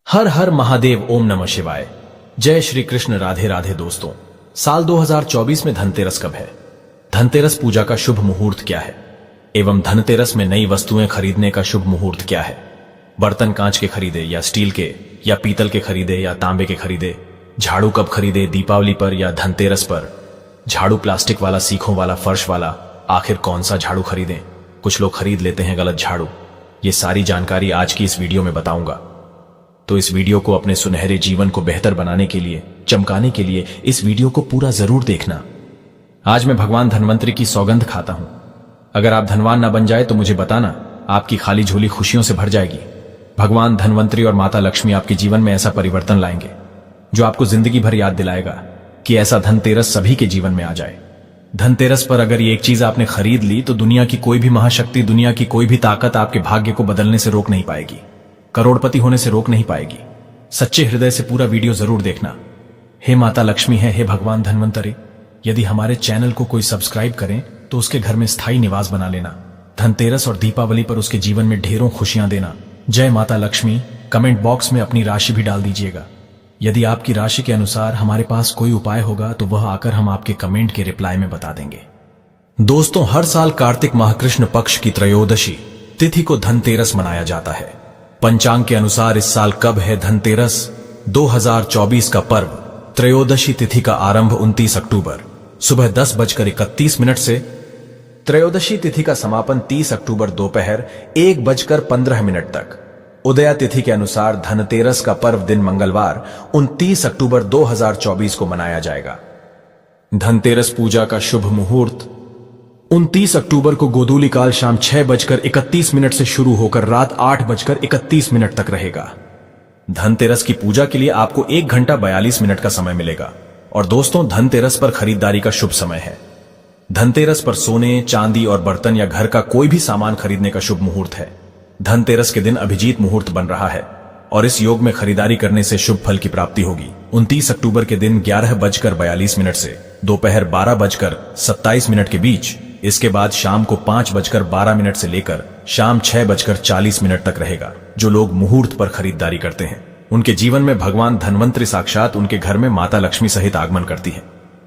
हर हर महादेव, ओम नमः शिवाय। जय श्री कृष्ण, राधे राधे। दोस्तों, साल 2024 में धनतेरस कब है? धनतेरस पूजा का शुभ मुहूर्त क्या है एवं धनतेरस में नई वस्तुएं खरीदने का शुभ मुहूर्त क्या है? बर्तन कांच के खरीदे या स्टील के या पीतल के खरीदे या तांबे के खरीदे? झाड़ू कब खरीदे, दीपावली पर या धनतेरस पर? झाड़ू प्लास्टिक वाला, सीखों वाला, फर्श वाला? आखिर कौन सा झाड़ू खरीदें? कुछ लोग खरीद लेते हैं गलत झाड़ू। ये सारी जानकारी आज की इस वीडियो में बताऊंगा। तो इस वीडियो को अपने सुनहरे जीवन को बेहतर बनाने के लिए, चमकाने के लिए इस वीडियो को पूरा जरूर देखना। आज मैं भगवान धनवंतरी की सौगंध खाता हूं। अगर आप धनवान ना बन जाए तो मुझे बताना, आपकी खाली झोली खुशियों से भर जाएगी। भगवान धनवंतरी और माता लक्ष्मी आपके जीवन में ऐसा परिवर्तन लाएंगे जो आपको जिंदगी भर याद दिलाएगा कि ऐसा धनतेरस सभी के जीवन में आ जाए। धनतेरस पर अगर ये एक चीज आपने खरीद ली तो दुनिया की कोई भी महाशक्ति, दुनिया की कोई भी ताकत आपके भाग्य को बदलने से रोक नहीं पाएगी, करोड़पति होने से रोक नहीं पाएगी। सच्चे हृदय से पूरा वीडियो जरूर देखना। हे माता लक्ष्मी है, हे भगवान धनवंतरी, यदि हमारे चैनल को कोई सब्सक्राइब करें तो उसके घर में स्थायी निवास बना लेना। धनतेरस और दीपावली पर उसके जीवन में ढेरों खुशियां देना। जय माता लक्ष्मी। कमेंट बॉक्स में अपनी राशि भी डाल दीजिएगा। यदि आपकी राशि के अनुसार हमारे पास कोई उपाय होगा तो वह आकर हम आपके कमेंट के रिप्लाई में बता देंगे। दोस्तों, हर साल कार्तिक माह कृष्ण पक्ष की त्रयोदशी तिथि को धनतेरस मनाया जाता है। पंचांग के अनुसार इस साल कब है धनतेरस? 2024 का पर्व त्रयोदशी तिथि का आरंभ 29 अक्टूबर सुबह 10:31 से, त्रयोदशी तिथि का समापन 30 अक्टूबर दोपहर 1:15 तक। उदया तिथि के अनुसार धनतेरस का पर्व दिन मंगलवार 29 अक्टूबर 2024 को मनाया जाएगा। धनतेरस पूजा का शुभ मुहूर्त 29 अक्टूबर को गोधूली काल शाम 6:31 से शुरू होकर रात 8:31 तक रहेगा। धनतेरस की पूजा के लिए आपको 1 घंटा 42 मिनट का समय मिलेगा। और दोस्तों, धनतेरस पर खरीदारी का शुभ समय है। धनतेरस पर सोने, चांदी और बर्तन या घर का कोई भी सामान खरीदने का शुभ मुहूर्त है। धनतेरस के दिन अभिजीत मुहूर्त बन रहा है और इस योग में खरीदारी करने से शुभ फल की प्राप्ति होगी। 29 अक्टूबर के दिन 11:42 से दोपहर 12:27 के बीच, इसके बाद शाम को 5:12 से लेकर शाम 6:40 तक रहेगा। जो लोग मुहूर्त पर खरीदारी करते हैं उनके जीवन में भगवान धनवंतरी साक्षात उनके घर में माता लक्ष्मी सहित आगमन करती है।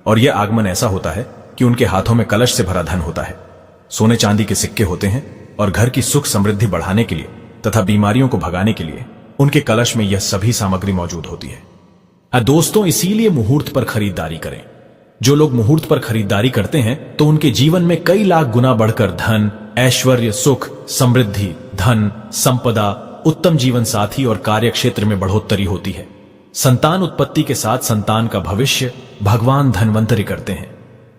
और यह आगमन ऐसा होता है कि उनके हाथों में कलश से भरा धन होता है, सोने चांदी के सिक्के होते हैं और घर की सुख समृद्धि बढ़ाने के लिए तथा बीमारियों को भगाने के लिए उनके कलश में यह सभी सामग्री मौजूद होती है। दोस्तों, इसीलिए मुहूर्त पर खरीदारी करें। जो लोग मुहूर्त पर खरीदारी करते हैं तो उनके जीवन में कई लाख गुना बढ़कर धन, ऐश्वर्य, सुख, समृद्धि, धन, संपदा, उत्तम जीवन साथी और कार्य क्षेत्र में बढ़ोतरी होती है। संतान उत्पत्ति के साथ संतान का भविष्य भगवान धनवंतरी करते हैं,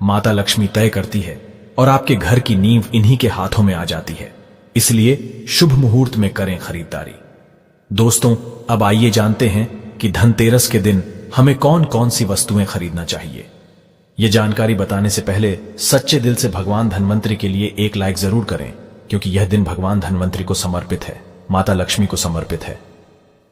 माता लक्ष्मी तय करती है और आपके घर की नींव इन्हीं के हाथों में आ जाती है। इसलिए शुभ मुहूर्त में करें खरीदारी। दोस्तों, अब आइए जानते हैं कि धनतेरस के दिन हमें कौन कौन सी वस्तुएं खरीदना चाहिए। यह जानकारी बताने से पहले सच्चे दिल से भगवान धनवंतरी के लिए एक लाइक जरूर करें, क्योंकि यह दिन भगवान धनवंतरी को समर्पित है, माता लक्ष्मी को समर्पित है।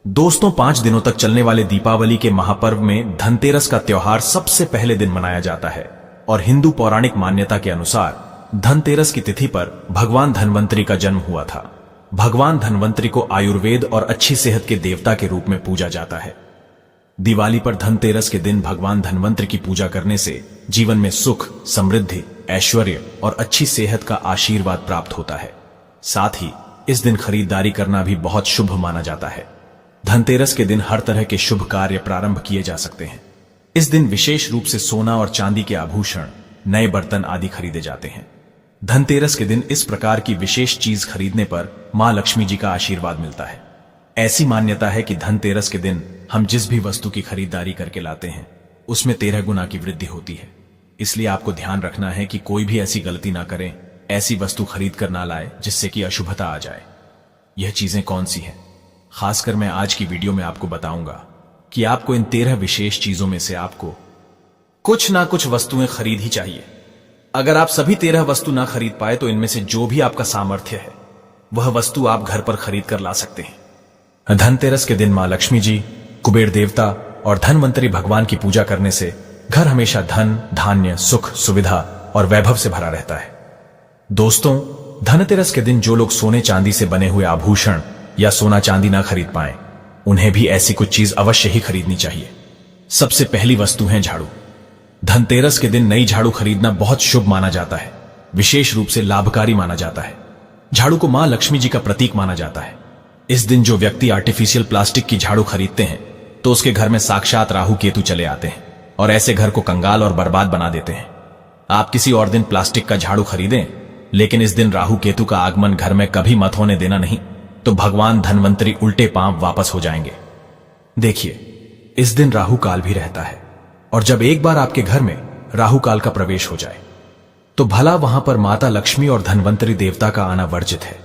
दोस्तों, 5 दिनों तक चलने वाले दीपावली के महापर्व में धनतेरस का त्योहार सबसे पहले दिन मनाया जाता है और हिंदू पौराणिक मान्यता के अनुसार धनतेरस की तिथि पर भगवान धनवंतरी का जन्म हुआ था। भगवान धनवंतरी को आयुर्वेद और अच्छी सेहत के देवता के रूप में पूजा जाता है। दिवाली पर धनतेरस के दिन भगवान धनवंतरी की पूजा करने से जीवन में सुख, समृद्धि, ऐश्वर्य और अच्छी सेहत का आशीर्वाद प्राप्त होता है। साथ ही इस दिन खरीदारी करना भी बहुत शुभ माना जाता है। धनतेरस के दिन हर तरह के शुभ कार्य प्रारंभ किए जा सकते हैं। इस दिन विशेष रूप से सोना और चांदी के आभूषण, नए बर्तन आदि खरीदे जाते हैं। धनतेरस के दिन इस प्रकार की विशेष चीज खरीदने पर मां लक्ष्मी जी का आशीर्वाद मिलता है। ऐसी मान्यता है कि धनतेरस के दिन हम जिस भी वस्तु की खरीदारी करके लाते हैं उसमें 13 गुना की वृद्धि होती है। इसलिए आपको ध्यान रखना है कि कोई भी ऐसी गलती ना करें, ऐसी वस्तु खरीद कर ना लाए जिससे कि अशुभता आ जाए। यह चीजें कौन सी हैं? खासकर मैं आज की वीडियो में आपको बताऊंगा कि आपको इन 13 विशेष चीजों में से आपको कुछ ना कुछ वस्तुएं खरीद ही चाहिए। अगर आप सभी 13 वस्तु ना खरीद पाए तो इनमें से जो भी आपका सामर्थ्य है वह वस्तु आप घर पर खरीद कर ला सकते हैं। धनतेरस के दिन मां लक्ष्मी जी, कुबेर देवता और धनवंतरी भगवान की पूजा करने से घर हमेशा धन, धान्य, सुख, सुविधा और वैभव से भरा रहता है। दोस्तों, धनतेरस के दिन जो लोग सोने चांदी से बने हुए आभूषण या सोना चांदी ना खरीद पाएं उन्हें भी ऐसी कुछ चीज अवश्य ही खरीदनी चाहिए। सबसे पहली वस्तु है झाड़ू। धनतेरस के दिन नई झाड़ू खरीदना बहुत शुभ माना जाता है, विशेष रूप से लाभकारी माना जाता है। झाड़ू को मां लक्ष्मी जी का प्रतीक माना जाता है। इस दिन जो व्यक्ति आर्टिफिशियल प्लास्टिक की झाड़ू खरीदते हैं तो उसके घर में साक्षात राहु केतु चले आते हैं और ऐसे घर को कंगाल और बर्बाद बना देते हैं। आप किसी और दिन प्लास्टिक का झाड़ू खरीदें, लेकिन इस दिन राहु केतु का आगमन घर में कभी मत होने देना नहीं, तो भगवान धनवंतरी उल्टे पांव वापस हो जाएंगे। देखिए, इस दिन राहु काल भी रहता है और जब एक बार आपके घर में राहु काल का प्रवेश हो जाए तो भला वहां पर माता लक्ष्मी और धनवंतरी देवता का आना वर्जित है।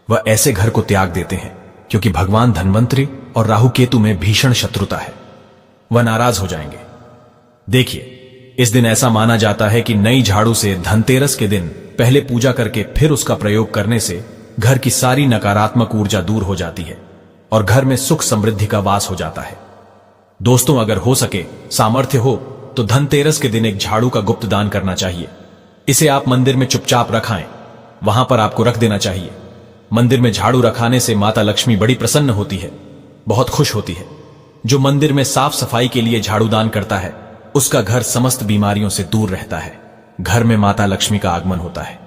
वह ऐसे घर को त्याग देते हैं क्योंकि भगवान धनवंतरी और राहु केतु में भीषण शत्रुता है, वह नाराज हो जाएंगे। देखिए, इस दिन ऐसा माना जाता है कि नई झाड़ू से धनतेरस के दिन पहले पूजा करके फिर उसका प्रयोग करने से घर की सारी नकारात्मक ऊर्जा दूर हो जाती है और घर में सुख समृद्धि का वास हो जाता है। दोस्तों, अगर हो सके, सामर्थ्य हो तो धनतेरस के दिन एक झाड़ू का गुप्त दान करना चाहिए। इसे आप मंदिर में चुपचाप रखाएं, वहां पर आपको रख देना चाहिए। मंदिर में झाड़ू रखाने से माता लक्ष्मी बड़ी प्रसन्न होती है, बहुत खुश होती है। जो मंदिर में साफ सफाई के लिए झाड़ू दान करता है उसका घर समस्त बीमारियों से दूर रहता है, घर में माता लक्ष्मी का आगमन होता है।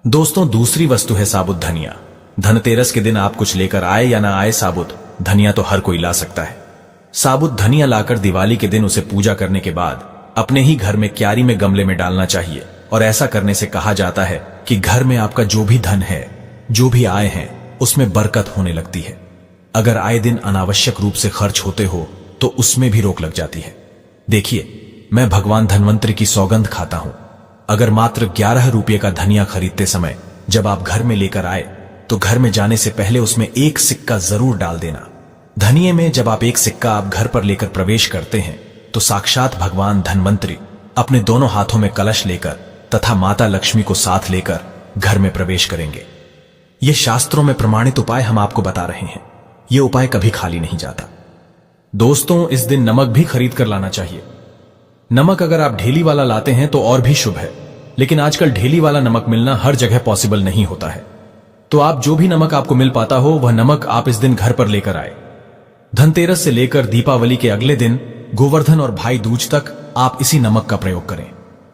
दोस्तों, दूसरी वस्तु है साबुत धनिया। धनतेरस के दिन आप कुछ लेकर आए या ना आए, साबुत धनिया तो हर कोई ला सकता है। साबुत धनिया लाकर दिवाली के दिन उसे पूजा करने के बाद अपने ही घर में क्यारी में गमले में डालना चाहिए और ऐसा करने से कहा जाता है कि घर में आपका जो भी धन है, जो भी आय है, उसमें बरकत होने लगती है। अगर आए दिन अनावश्यक रूप से खर्च होते हो तो उसमें भी रोक लग जाती है। देखिए, मैं भगवान धनवंतरी की सौगंध खाता हूं, अगर मात्र 11 रुपये का धनिया खरीदते समय जब आप घर में लेकर आए तो घर में जाने से पहले उसमें एक सिक्का जरूर डाल देना। धनिये में जब आप एक सिक्का आप घर पर लेकर प्रवेश करते हैं तो साक्षात भगवान धनवंतरी अपने दोनों हाथों में कलश लेकर तथा माता लक्ष्मी को साथ लेकर घर में प्रवेश करेंगे। ये शास्त्रों में प्रमाणित उपाय हम आपको बता रहे हैं, ये उपाय कभी खाली नहीं जाता। दोस्तों, इस दिन नमक भी खरीद कर लाना चाहिए। नमक अगर आप ढेली वाला लाते हैं तो और भी शुभ है, लेकिन आजकल ढेली वाला नमक मिलना हर जगह पॉसिबल नहीं होता है, तो आप जो भी नमक आपको मिल पाता हो वह नमक आप इस दिन घर पर लेकर आए। धनतेरस से लेकर दीपावली के अगले दिन गोवर्धन और भाई दूज तक आप इसी नमक का प्रयोग करें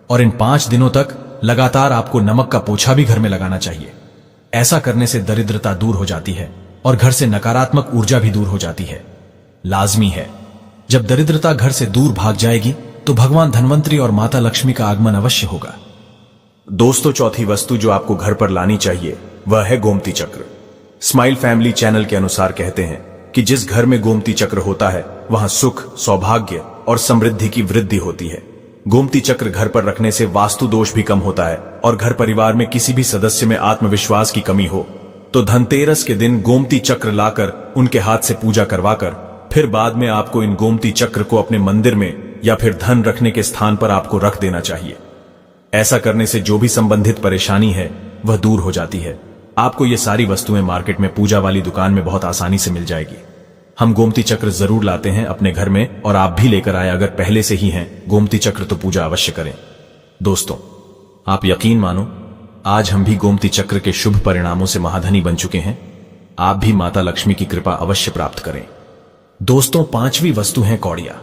और इन 5 दिनों तक लगातार आपको नमक का पोछा भी घर में लगाना चाहिए। ऐसा करने से दरिद्रता दूर हो जाती है और घर से नकारात्मक ऊर्जा भी दूर हो जाती है। लाजमी है, जब दरिद्रता घर से दूर भाग जाएगी तो भगवान धनवंतरी और माता लक्ष्मी का आगमन अवश्य होगा। दोस्तों, चौथी वस्तु जो आपको घर पर लानी चाहिए वह है गोमती चक्र। स्माइल फैमिली चैनल के अनुसार कहते हैं कि जिस घर में गोमती चक्र होता है वहां सुख, सौभाग्य और समृद्धि की वृद्धि होती है। गोमती चक्र घर पर रखने से वास्तु दोष भी कम होता है और घर परिवार में किसी भी सदस्य में आत्मविश्वास की कमी हो तो धनतेरस के दिन गोमती चक्र लाकर उनके हाथ से पूजा करवाकर फिर बाद में आपको इन गोमती चक्र को अपने मंदिर में या फिर धन रखने के स्थान पर आपको रख देना चाहिए। ऐसा करने से जो भी संबंधित परेशानी है वह दूर हो जाती है। आपको ये सारी वस्तुएं मार्केट में पूजा वाली दुकान में बहुत आसानी से मिल जाएगी। हम गोमती चक्र जरूर लाते हैं अपने घर में और आप भी लेकर आए, अगर पहले से ही हैं गोमती चक्र तो पूजा अवश्य करें। दोस्तों, आप यकीन मानो, आज हम भी गोमती चक्र के शुभ परिणामों से महाधनी बन चुके हैं। आप भी माता लक्ष्मी की कृपा अवश्य प्राप्त करें। दोस्तों, 5वीं वस्तु है कौड़िया।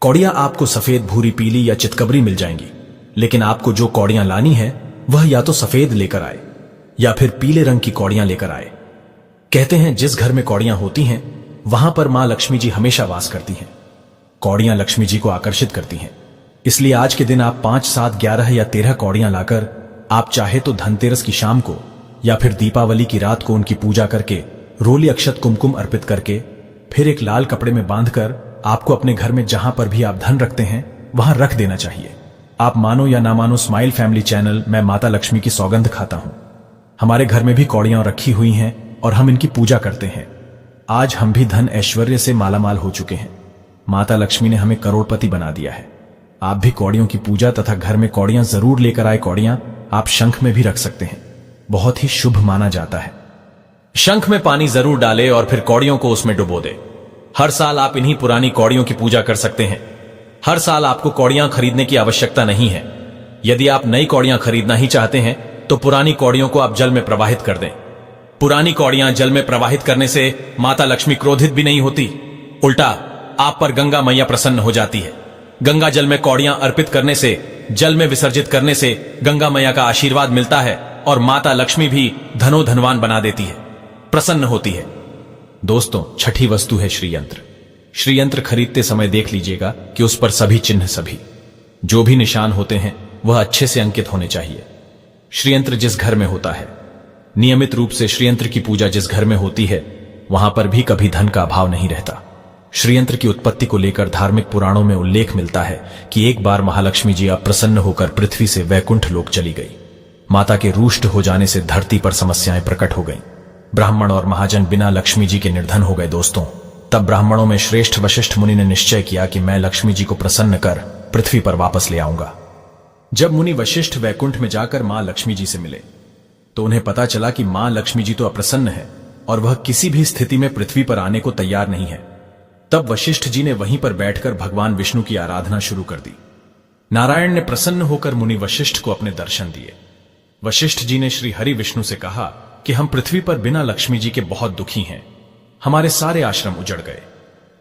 कौड़िया आपको सफेद, भूरी, पीली या चितकबरी मिल जाएंगी, लेकिन आपको जो कौड़ियां लानी है वह या तो सफेद लेकर आए या फिर पीले रंग की कौड़ियां लेकर आए। कहते हैं जिस घर में कौड़ियां होती हैं वहां पर मां लक्ष्मी जी हमेशा वास करती हैं। कौड़ियां लक्ष्मी जी को आकर्षित करती हैं, इसलिए आज के दिन आप 5, 7, 11 या 13 कौड़ियां लाकर आप चाहे तो धनतेरस की शाम को या फिर दीपावली की रात को उनकी पूजा करके रोली अक्षत कुमकुम अर्पित करके फिर एक लाल कपड़े में बांधकर आपको अपने घर में जहां पर भी आप धन रखते हैं वहां रख देना चाहिए। आप मानो या ना मानो, स्माइल फैमिली चैनल मैं माता लक्ष्मी की सौगंध खाता हूं। हमारे घर में भी कौड़ियां रखी हुई हैं और हम इनकी पूजा करते हैं। आज हम भी धन ऐश्वर्य से मालामाल हो चुके हैं। माता लक्ष्मी ने हमें करोड़पति बना दिया है। आप भी कौड़ियों की पूजा तथा घर में कौड़ियां जरूर लेकर आए। कौड़ियां आप शंख में भी रख सकते हैं, बहुत ही शुभ माना जाता है। शंख में पानी जरूर डालें और फिर कौड़ियों को उसमें डुबो दें। हर साल आप इन्हीं पुरानी कौड़ियों की पूजा कर सकते हैं। हर साल आपको कौड़ियां खरीदने की आवश्यकता नहीं है। यदि आप नई कौड़ियां खरीदना ही चाहते हैं तो पुरानी कौड़ियों को आप जल में प्रवाहित कर दें। पुरानी कौड़ियां जल में प्रवाहित करने से माता लक्ष्मी क्रोधित भी नहीं होती, उल्टा आप पर गंगा मैया प्रसन्न हो जाती है। गंगा जल में कौड़ियां अर्पित करने से, जल में विसर्जित करने से गंगा मैया का आशीर्वाद मिलता है और माता लक्ष्मी भी धनोधनवान बना देती है, प्रसन्न होती है। दोस्तों, छठी वस्तु है श्रीयंत्र। श्रीयंत्र खरीदते समय देख लीजिएगा कि उस पर सभी चिन्ह, सभी जो भी निशान होते हैं वह अच्छे से अंकित होने चाहिए। श्रीयंत्र जिस घर में होता है, नियमित रूप से श्रीयंत्र की पूजा जिस घर में होती है, वहां पर भी कभी धन का अभाव नहीं रहता। श्रीयंत्र की उत्पत्ति को लेकर धार्मिक पुराणों में उल्लेख मिलता है कि एक बार महालक्ष्मी जी अप्रसन्न होकर पृथ्वी से वैकुंठ लोक चली गई। माता के रुष्ट हो जाने से धरती पर समस्याएं प्रकट हो गईं। ब्राह्मण और महाजन बिना लक्ष्मी जी के निर्धन हो गए। दोस्तों, तब ब्राह्मणों में श्रेष्ठ वशिष्ठ मुनि ने निश्चय किया कि मैं लक्ष्मी जी को प्रसन्न कर पृथ्वी पर वापस ले आऊंगा। जब मुनि वशिष्ठ वैकुंठ में जाकर मां लक्ष्मी जी से मिले तो उन्हें पता चला कि मां लक्ष्मी जी तो अप्रसन्न है और वह किसी भी स्थिति में पृथ्वी पर आने को तैयार नहीं है। तब वशिष्ठ जी ने वहीं पर बैठकर भगवान विष्णु की आराधना शुरू कर दी। नारायण ने प्रसन्न होकर मुनि वशिष्ठ को अपने दर्शन दिए। वशिष्ठ जी ने श्री हरि विष्णु से कहा कि हम पृथ्वी पर बिना लक्ष्मी जी के बहुत दुखी हैं। हमारे सारे आश्रम उजड़ गए,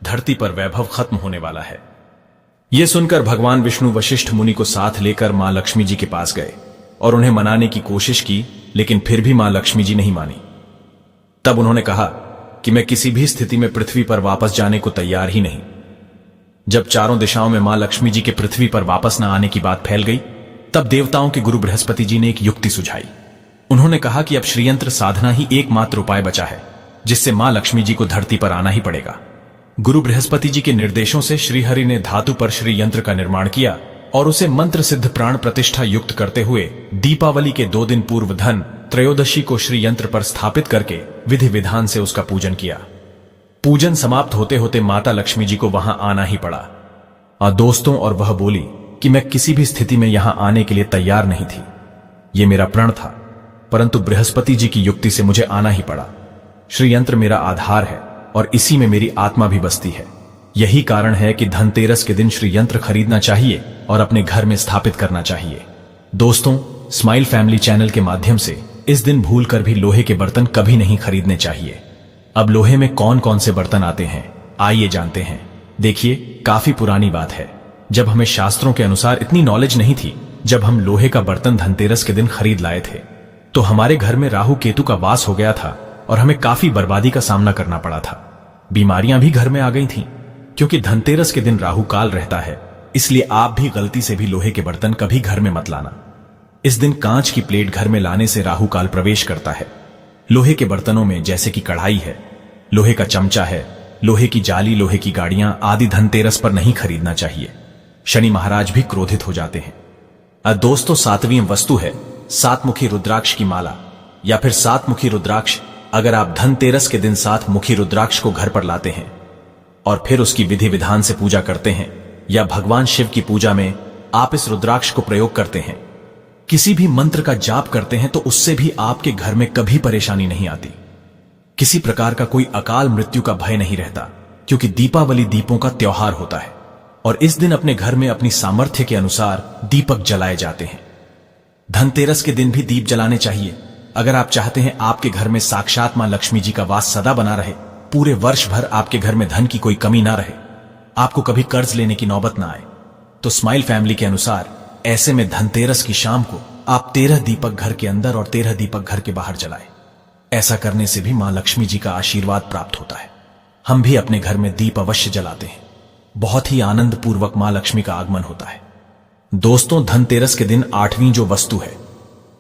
धरती पर वैभव खत्म होने वाला है। यह सुनकर भगवान विष्णु वशिष्ठ मुनि को साथ लेकर मां लक्ष्मी जी के पास गए और उन्हें मनाने की कोशिश की, लेकिन फिर भी मां लक्ष्मी जी नहीं मानी। तब उन्होंने कहा कि मैं किसी भी स्थिति में पृथ्वी पर वापस जाने को तैयार ही नहीं। जब चारों दिशाओं में मां लक्ष्मी जी के पृथ्वी पर वापस न आने की बात फैल गई, तब देवताओं के गुरु बृहस्पति जी ने एक युक्ति सुझाई। उन्होंने कहा कि अब श्रीयंत्र साधना ही एकमात्र उपाय बचा है जिससे मां लक्ष्मी जी को धरती पर आना ही पड़ेगा। गुरु बृहस्पति जी के निर्देशों से श्रीहरि ने धातु पर श्रीयंत्र का निर्माण किया और उसे मंत्र सिद्ध प्राण प्रतिष्ठा युक्त करते हुए दीपावली के 2 दिन पूर्व धन त्रयोदशी को श्रीयंत्र पर स्थापित करके विधि विधान से उसका पूजन किया। पूजन समाप्त होते होते माता लक्ष्मी जी को वहां आना ही पड़ा। और दोस्तों, और वह बोली कि मैं किसी भी स्थिति में यहां आने के लिए तैयार नहीं थी। यह मेरा प्रण था, परंतु बृहस्पति जी की युक्ति से मुझे आना ही पड़ा। श्रीयंत्र मेरा आधार है और इसी में मेरी आत्मा भी बसती है। यही कारण है कि धनतेरस के दिन श्रीयंत्र खरीदना चाहिए और अपने घर में स्थापित करना चाहिए। दोस्तों, स्माइल फैमिली चैनल के माध्यम से इस दिन भूलकर भी लोहे के बर्तन कभी नहीं खरीदने चाहिए। अब लोहे में कौन कौन से बर्तन आते हैं, आइए जानते हैं। देखिए, काफी पुरानी बात है, जब हमें शास्त्रों के अनुसार इतनी नॉलेज नहीं थी। जब हम लोहे का बर्तन धनतेरस के दिन खरीद लाए थे तो हमारे घर में राहु केतु का वास हो गया था और हमें काफी बर्बादी का सामना करना पड़ा था। बीमारियां भी घर में आ गई थीं, क्योंकि धनतेरस के दिन राहु काल रहता है। इसलिए आप भी गलती से भी लोहे के बर्तन कभी घर में मत लाना। इस दिन कांच की प्लेट घर में लाने से राहु काल प्रवेश करता है। लोहे के बर्तनों में जैसे कि कढ़ाई है, लोहे का चमचा है, लोहे की जाली, लोहे की गाड़ियां आदि धनतेरस पर नहीं खरीदना चाहिए। शनि महाराज भी क्रोधित हो जाते हैं। दोस्तों, 7वीं वस्तु है 7 मुखी रुद्राक्ष की माला या फिर 7 मुखी रुद्राक्ष। अगर आप धनतेरस के दिन 7 मुखी रुद्राक्ष को घर पर लाते हैं और फिर उसकी विधि विधान से पूजा करते हैं, या भगवान शिव की पूजा में आप इस रुद्राक्ष को प्रयोग करते हैं, किसी भी मंत्र का जाप करते हैं, तो उससे भी आपके घर में कभी परेशानी नहीं आती। किसी प्रकार का कोई अकाल मृत्यु का भय नहीं रहता, क्योंकि दीपावली दीपों का त्योहार होता है और इस दिन अपने घर में अपनी सामर्थ्य के अनुसार दीपक जलाए जाते हैं। धनतेरस के दिन भी दीप जलाने चाहिए। अगर आप चाहते हैं आपके घर में साक्षात मां लक्ष्मी जी का वास सदा बना रहे, पूरे वर्ष भर आपके घर में धन की कोई कमी ना रहे, आपको कभी कर्ज लेने की नौबत ना आए, तो स्माइल फैमिली के अनुसार ऐसे में धनतेरस की शाम को आप 13 दीपक घर के अंदर और 13 दीपक घर के बाहर जलाएं। ऐसा करने से भी मां लक्ष्मी जी का आशीर्वाद प्राप्त होता है। हम भी अपने घर में दीप अवश्य जलाते हैं। बहुत ही आनंद पूर्वक मां लक्ष्मी का आगमन होता है। दोस्तों, धनतेरस के दिन 8वीं जो वस्तु है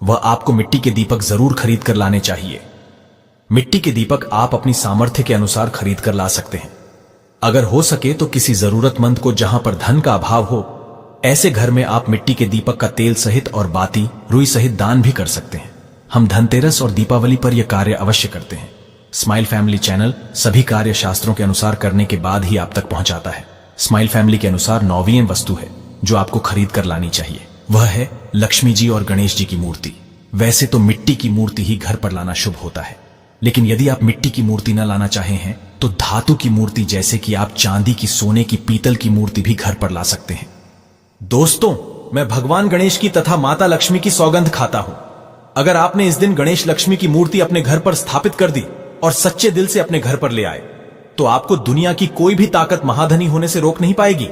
वह आपको मिट्टी के दीपक जरूर खरीद कर लाने चाहिए। मिट्टी के दीपक आप अपनी सामर्थ्य के अनुसार खरीद कर ला सकते हैं। अगर हो सके तो किसी जरूरतमंद को, जहां पर धन का अभाव हो, ऐसे घर में आप मिट्टी के दीपक का तेल सहित और बाती, रुई सहित दान भी कर सकते हैं। हम धनतेरस और दीपावली पर यह कार्य अवश्य करते हैं। स्माइल फैमिली चैनल सभी कार्य शास्त्रों के अनुसार करने के बाद ही आप तक पहुंचाता है। स्माइल फैमिली के अनुसार 9वीं वस्तु है जो आपको खरीद कर लानी चाहिए, वह है लक्ष्मी जी और गणेश जी की मूर्ति। वैसे तो मिट्टी की मूर्ति ही घर पर लाना शुभ होता है, लेकिन यदि आप मिट्टी की मूर्ति न लाना चाहे हैं तो धातु की मूर्ति, जैसे कि आप चांदी की, सोने की, पीतल की मूर्ति भी घर पर ला सकते हैं। दोस्तों, मैं भगवान गणेश की तथा माता लक्ष्मी की सौगंध खाता हूं अगर आपने इस दिन गणेश लक्ष्मी की मूर्ति अपने घर पर स्थापित कर दी और सच्चे दिल से अपने घर पर ले आए तो आपको दुनिया की कोई भी ताकत महाधनी होने से रोक नहीं पाएगी।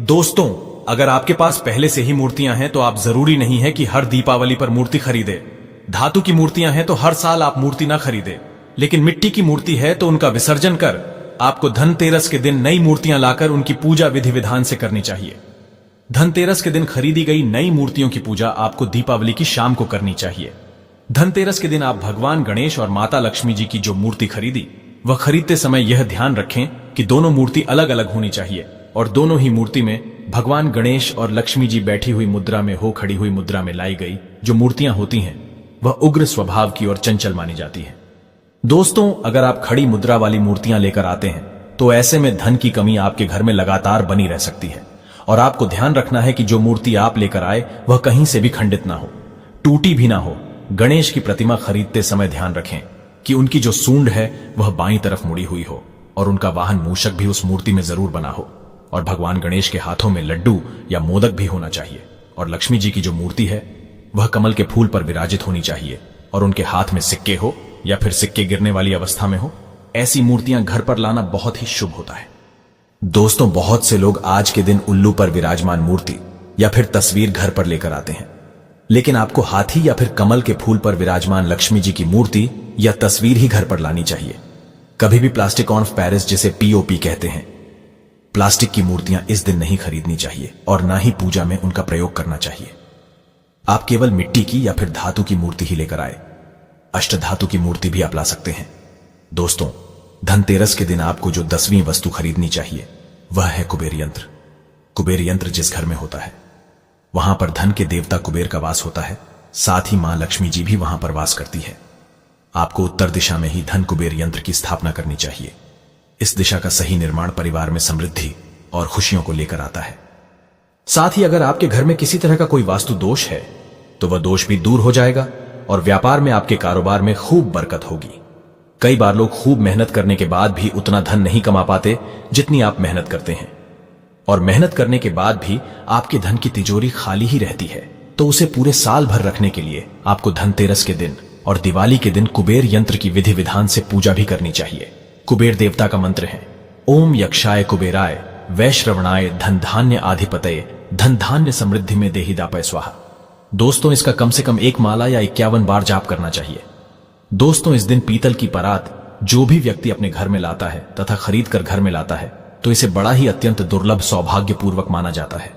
दोस्तों, अगर आपके पास पहले से ही मूर्तियां हैं तो आप जरूरी नहीं है कि हर दीपावली पर मूर्ति खरीदे। धातु की मूर्तियां हैं तो हर साल आप मूर्ति ना खरीदे, लेकिन मिट्टी की मूर्ति है तो उनका विसर्जन कर आपको धनतेरस के दिन नई मूर्तियां लाकर उनकी पूजा विधि विधान से करनी चाहिए। धनतेरस के दिन खरीदी गई नई मूर्तियों की पूजा आपको दीपावली की शाम को करनी चाहिए। धनतेरस के दिन आप भगवान गणेश और माता लक्ष्मी जी की जो मूर्ति खरीदी वह खरीदते समय यह ध्यान रखें कि दोनों मूर्ति अलग अलग होनी चाहिए और दोनों ही मूर्ति में भगवान गणेश और लक्ष्मी जी बैठी हुई मुद्रा में हो खड़ी हुई मुद्रा में लाई गई जो मूर्तियां होती हैं वह उग्र स्वभाव की और चंचल मानी जाती है। दोस्तों, अगर आप खड़ी मुद्रा वाली मूर्तियां लेकर आते हैं तो ऐसे में धन की कमी आपके घर में लगातार बनी रह सकती है और आपको ध्यान रखना है कि जो मूर्ति आप लेकर आए वह कहीं से भी खंडित ना हो, टूटी भी ना हो। गणेश की प्रतिमा खरीदते समय ध्यान रखें कि उनकी जो सूंड है वह बाईं तरफ मुड़ी हुई हो और उनका वाहन मूषक भी उस मूर्ति में जरूर बना हो और भगवान गणेश के हाथों में लड्डू या मोदक भी होना चाहिए और लक्ष्मी जी की जो मूर्ति है वह कमल के फूल पर विराजित होनी चाहिए और उनके हाथ में सिक्के हो या फिर सिक्के गिरने वाली अवस्था में हो। ऐसी मूर्तियां घर पर लाना बहुत ही शुभ होता है। दोस्तों, बहुत से लोग आज के दिन उल्लू पर विराजमान मूर्ति या फिर तस्वीर घर पर लेकर आते हैं, लेकिन आपको हाथी या फिर कमल के फूल पर विराजमान लक्ष्मी जी की मूर्ति या तस्वीर ही घर पर लानी चाहिए। कभी भी प्लास्टिक ऑन पेरिस, जिसे पीओपी कहते हैं, प्लास्टिक की मूर्तियां इस दिन नहीं खरीदनी चाहिए और ना ही पूजा में उनका प्रयोग करना चाहिए। आप केवल मिट्टी की या फिर धातु की मूर्ति ही लेकर आए। अष्टधातु की मूर्ति भी आप ला सकते हैं। दोस्तों, धनतेरस के दिन आपको जो 10वीं वस्तु खरीदनी चाहिए वह है कुबेर यंत्र। कुबेर यंत्र जिस घर में होता है वहां पर धन के देवता कुबेर का वास होता है, साथ ही मां लक्ष्मी जी भी वहां पर वास करती है। आपको उत्तर दिशा में ही धन कुबेर यंत्र की स्थापना करनी चाहिए। इस दिशा का सही निर्माण परिवार में समृद्धि और खुशियों को लेकर आता है। साथ ही अगर आपके घर में किसी तरह का कोई वास्तु दोष है तो वह दोष भी दूर हो जाएगा और व्यापार में आपके कारोबार में खूब बरकत होगी। कई बार लोग खूब मेहनत करने के बाद भी उतना धन नहीं कमा पाते जितनी आप मेहनत करते हैं, और मेहनत करने के बाद भी आपके धन की तिजोरी खाली ही रहती है। तो उसे पूरे साल भर रखने के लिए आपको धनतेरस के दिन और दिवाली के दिन कुबेर यंत्र की विधि विधान से पूजा भी करनी चाहिए। कुबेर देवता का मंत्र है ओम यक्षाय कुबेराय वैश्रवणाय धन धान्य आधिपतये धन धान्य समृद्धि में देहि दापय स्वाहा। दोस्तों, इसका कम से कम 1 माला या 51 बार जाप करना चाहिए। दोस्तों, इस दिन पीतल की परात जो भी व्यक्ति अपने घर में लाता है तथा खरीद कर घर में लाता है तो इसे बड़ा ही अत्यंत दुर्लभ सौभाग्यपूर्वक माना जाता है।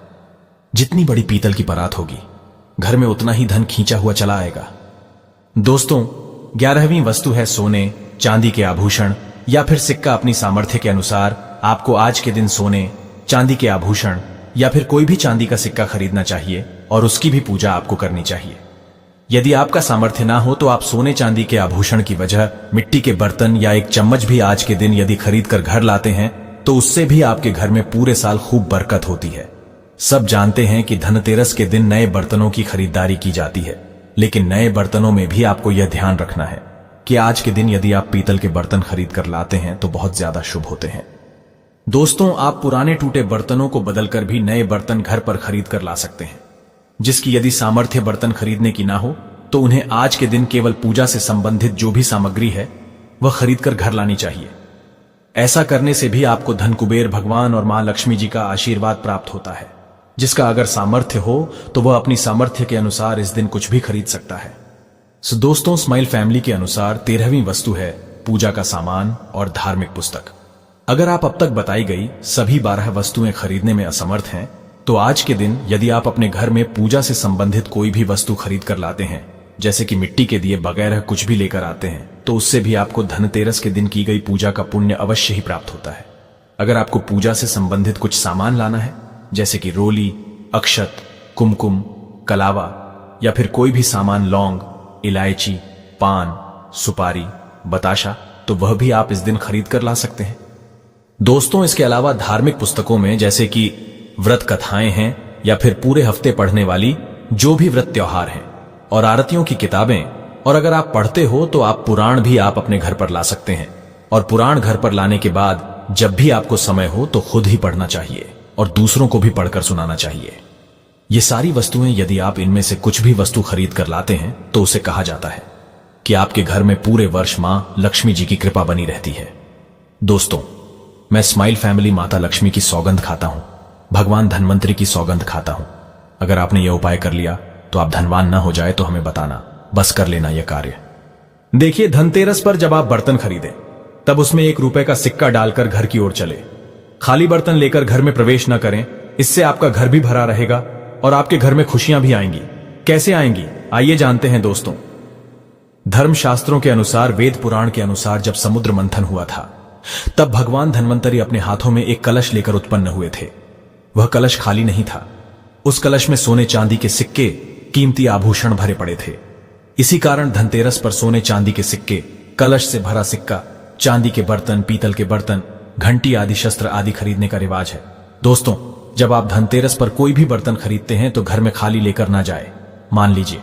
जितनी बड़ी पीतल की परात होगी घर में उतना ही धन खींचा हुआ चला आएगा। दोस्तों, 11वीं वस्तु है सोने चांदी के आभूषण या फिर सिक्का। अपनी सामर्थ्य के अनुसार आपको आज के दिन सोने चांदी के आभूषण या फिर कोई भी चांदी का सिक्का खरीदना चाहिए और उसकी भी पूजा आपको करनी चाहिए। यदि आपका सामर्थ्य ना हो तो आप सोने चांदी के आभूषण की वजह मिट्टी के बर्तन या एक चम्मच भी आज के दिन यदि खरीद कर घर लाते हैं तो उससे भी आपके घर में पूरे साल खूब बरकत होती है। सब जानते हैं कि धनतेरस के दिन नए बर्तनों की खरीदारी की जाती है, लेकिन नए बर्तनों में भी आपको यह ध्यान रखना है कि आज के दिन यदि आप पीतल के बर्तन खरीद कर लाते हैं तो बहुत ज्यादा शुभ होते हैं। दोस्तों, आप पुराने टूटे बर्तनों को बदलकर भी नए बर्तन घर पर खरीद कर ला सकते हैं। जिसकी यदि सामर्थ्य बर्तन खरीदने की ना हो तो उन्हें आज के दिन केवल पूजा से संबंधित जो भी सामग्री है वह खरीद कर घर लानी चाहिए। ऐसा करने से भी आपको धन कुबेर भगवान और मां लक्ष्मी जी का आशीर्वाद प्राप्त होता है। जिसका अगर सामर्थ्य हो तो वह अपनी सामर्थ्य के अनुसार इस दिन कुछ भी खरीद सकता है। सो दोस्तों, स्माइल फैमिली के अनुसार 13वीं वस्तु है पूजा का सामान और धार्मिक पुस्तक। अगर आप अब तक बताई गई सभी 12 वस्तुएं खरीदने में असमर्थ हैं तो आज के दिन यदि आप अपने घर में पूजा से संबंधित कोई भी वस्तु खरीद कर लाते हैं, जैसे कि मिट्टी के दिए वगैरह कुछ भी लेकर आते हैं, तो उससे भी आपको धनतेरस के दिन की गई पूजा का पुण्य अवश्य ही प्राप्त होता है। अगर आपको पूजा से संबंधित कुछ सामान लाना है, जैसे कि रोली, अक्षत, कुमकुम, कलावा या फिर कोई भी सामान, लौंग, इलायची, पान, सुपारी, बताशा, तो वह भी आप इस दिन खरीद कर ला सकते हैं। दोस्तों, इसके अलावा धार्मिक पुस्तकों में जैसे कि व्रत कथाएं हैं या फिर पूरे हफ्ते पढ़ने वाली जो भी व्रत त्योहार हैं और आरतियों की किताबें, और अगर आप पढ़ते हो तो आप पुराण भी आप अपने घर पर ला सकते हैं। और पुराण घर पर लाने के बाद जब भी आपको समय हो तो खुद ही पढ़ना चाहिए और दूसरों को भी पढ़कर सुनाना चाहिए। ये सारी वस्तुएं यदि आप इनमें से कुछ भी वस्तु खरीद कर लाते हैं तो उसे कहा जाता है कि आपके घर में पूरे वर्ष मां लक्ष्मी जी की कृपा बनी रहती है। दोस्तों, मैं स्माइल फैमिली माता लक्ष्मी की सौगंध खाता हूं, भगवान धन्वंतरी की सौगंध खाता हूं। अगर आपने यह उपाय कर लिया तो आप धनवान ना हो जाए तो हमें बताना, बस कर लेना यह कार्य। देखिए, धनतेरस पर जब आप बर्तन खरीदें तब उसमें 1 रुपए का सिक्का डालकर घर की ओर चले। खाली बर्तन लेकर घर में प्रवेश न करें, इससे आपका घर भी भरा रहेगा और आपके घर में खुशियां भी आएंगी। कैसे आएंगी, आइए जानते हैं दोस्तों। धर्मशास्त्रों के अनुसार, वेद पुराण के अनुसार, जब समुद्र मंथन हुआ था तब भगवान धन्वंतरी अपने हाथों में एक कलश लेकर उत्पन्न हुए थे। वह कलश खाली नहीं था, उस कलश में सोने चांदी के सिक्के, कीमती आभूषण भरे पड़े थे। इसी कारण धनतेरस पर सोने चांदी के सिक्के, कलश से भरा सिक्का, चांदी के बर्तन, पीतल के बर्तन, घंटी आदि, शस्त्र आदि खरीदने का रिवाज है। दोस्तों, जब आप धनतेरस पर कोई भी बर्तन खरीदते हैं तो घर में खाली लेकर ना जाए। मान लीजिए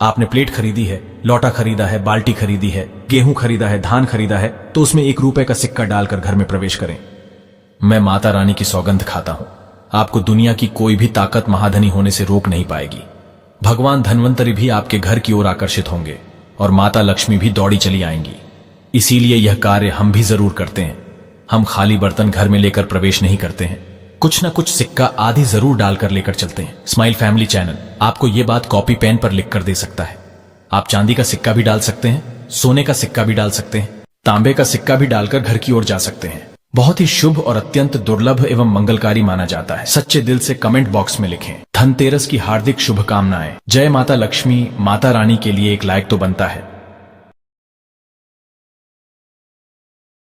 आपने प्लेट खरीदी है, लौटा खरीदा है, बाल्टी खरीदी है, गेहूं खरीदा है, धान खरीदा है, तो उसमें 1 रुपए का सिक्का डालकर घर में प्रवेश करें। मैं माता रानी की सौगंध खाता हूं, आपको दुनिया की कोई भी ताकत महाधनी होने से रोक नहीं पाएगी। भगवान धन्वंतरी भी आपके घर की ओर आकर्षित होंगे और माता लक्ष्मी भी दौड़ी चली आएंगी। इसीलिए यह कार्य हम भी जरूर करते हैं। हम खाली बर्तन घर में लेकर प्रवेश नहीं करते हैं, कुछ ना कुछ सिक्का आदि जरूर डालकर लेकर चलते हैं। स्माइल फैमिली चैनल आपको यह बात कॉपी पेन पर लिख कर दे सकता है। आप चांदी का सिक्का भी डाल सकते हैं, सोने का सिक्का भी डाल सकते हैं, तांबे का सिक्का भी डालकर घर की ओर जा सकते हैं। बहुत ही शुभ और अत्यंत दुर्लभ एवं मंगलकारी माना जाता है। सच्चे दिल से कमेंट बॉक्स में लिखें धनतेरस की हार्दिक शुभकामनाएं। जय माता लक्ष्मी। माता रानी के लिए एक लाइक तो बनता है।